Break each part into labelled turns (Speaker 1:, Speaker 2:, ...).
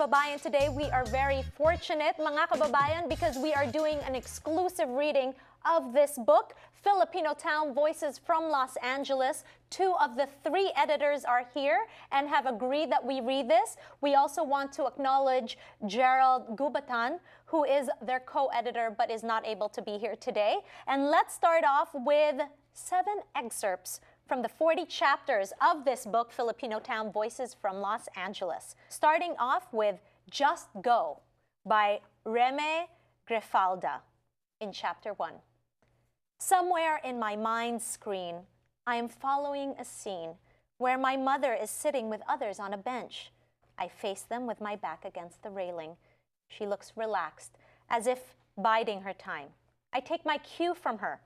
Speaker 1: Kababayan Today, we are very fortunate, mga kababayan, because we are doing an exclusive reading of this book, Filipinotown, Voices from Los Angeles. 2 of the 3 editors are here and have agreed that we read this. We also want to acknowledge Gerald Gubatan, who is their co-editor but is not able to be here today. And let's start off with 7 excerpts from the 40 chapters of this book, Filipinotown, Voices from Los Angeles. Starting off with Just Go by Reme Grefalda in Chapter 1. Somewhere in my mind's screen, I am following a scene where my mother is sitting with others on a bench. I face them with my back against the railing. She looks relaxed, as if biding her time. I take my cue from her.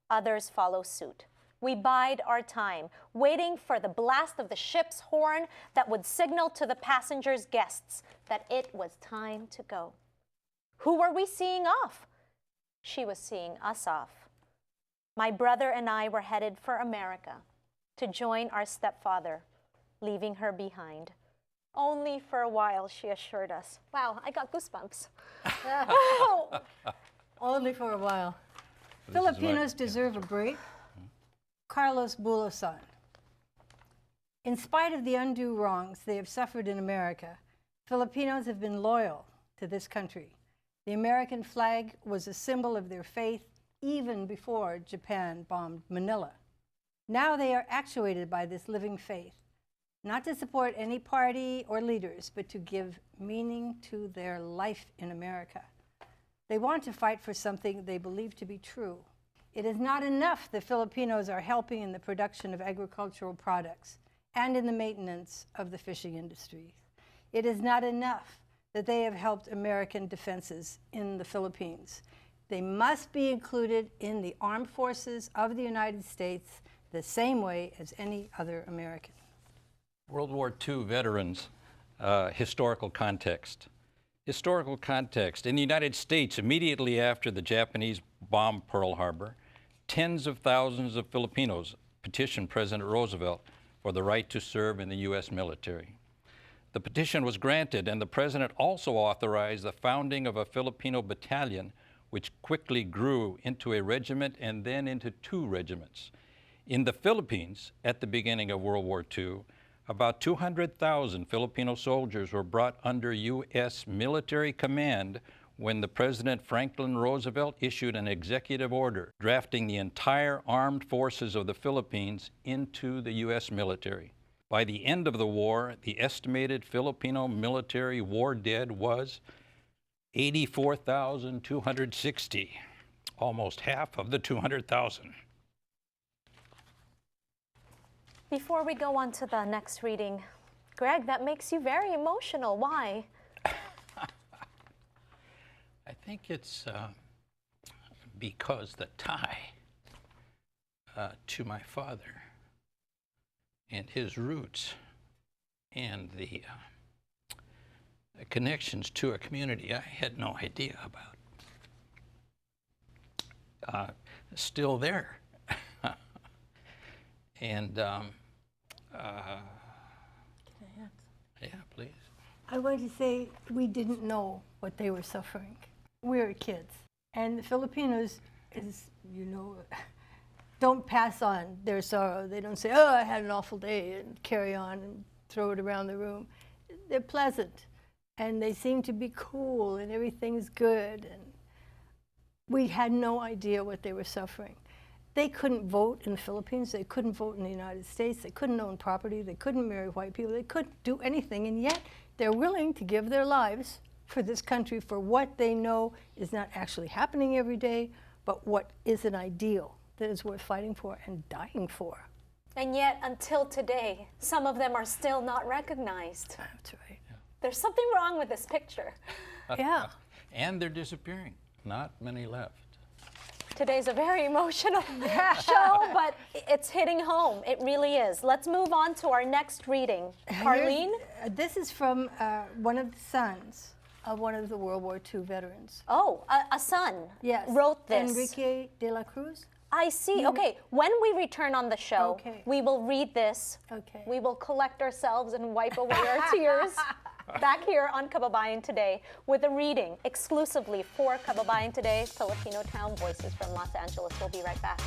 Speaker 1: Others follow suit. We bide our time, waiting for the blast of the ship's horn that would signal to the passengers' guests that it was time to go. Who were we seeing off? She was seeing us off. My brother and I were headed for America to join our stepfather, leaving her behind. Only for a while, she assured us. Wow, I got goosebumps. Oh.
Speaker 2: Only for a while. Filipinos deserve a break. Carlos Bulosan. In spite of the undue wrongs they have suffered in America, Filipinos have been loyal to this country. The American flag was a symbol of their faith even before Japan bombed Manila. Now they are actuated by this living faith, not to support any party or leaders, but to give meaning to their life in America. They want to fight for something they believe to be true. It is not enough that Filipinos are helping in the production of agricultural products and in the maintenance of the fishing industry. It is not enough that they have helped American defenses in the Philippines. They must be included in the armed forces of the United States the same way as any other American.
Speaker 3: World War II veterans, historical context. Historical context. In the United States, immediately after the Japanese bombed Pearl Harbor, tens of thousands of Filipinos petitioned President Roosevelt for the right to serve in the U.S. military. The petition was granted, and the president also authorized the founding of a Filipino battalion, which quickly grew into a regiment and then into 2 regiments. In the Philippines, at the beginning of World War II, about 200,000 Filipino soldiers were brought under U.S. military command when the President Franklin Roosevelt issued an executive order drafting the entire armed forces of the Philippines into the U.S. military. By the end of the war, the estimated Filipino military war dead was 84,260, almost half of the 200,000.
Speaker 1: Before we go on to the next reading, Greg, that makes you very emotional. Why?
Speaker 3: I think it's because the tie to my father and his roots and the connections to a community I had no idea about. Still there. And
Speaker 2: Can I ask?
Speaker 3: yeah, please.
Speaker 2: I want to say we didn't know what they were suffering. We were kids. And the Filipinos, as you know, don't pass on their sorrow. They don't say, oh, I had an awful day, and carry on and throw it around the room. They're pleasant, and they seem to be cool, and everything's good. And we had no idea what they were suffering. They couldn't vote in the Philippines. They couldn't vote in the United States. They couldn't own property. They couldn't marry white people. They couldn't do anything, and yet they're willing to give their lives for this country for what they know is not actually happening every day, but what is an ideal that is worth fighting for and dying for.
Speaker 1: And yet, until today, some of them are still not recognized.
Speaker 2: That's right.
Speaker 3: Yeah.
Speaker 1: There's something wrong with this picture.
Speaker 2: Yeah.
Speaker 3: And they're disappearing. Not many left.
Speaker 1: Today's a very emotional show, but it's hitting home. It really is. Let's move on to our next reading. Carlene?
Speaker 2: This is from one of the sons of one of the World War II veterans.
Speaker 1: Oh, a son
Speaker 2: Yes.
Speaker 1: wrote this.
Speaker 2: Enrique de la Cruz.
Speaker 1: I see. Okay, when we return on the show,
Speaker 2: Okay.
Speaker 1: we will read this.
Speaker 2: Okay.
Speaker 1: We will collect ourselves and wipe away our tears. Back here on Kababayan Today with a reading exclusively for Kababayan Today, Filipinotown Voices from Los Angeles. We'll be right back.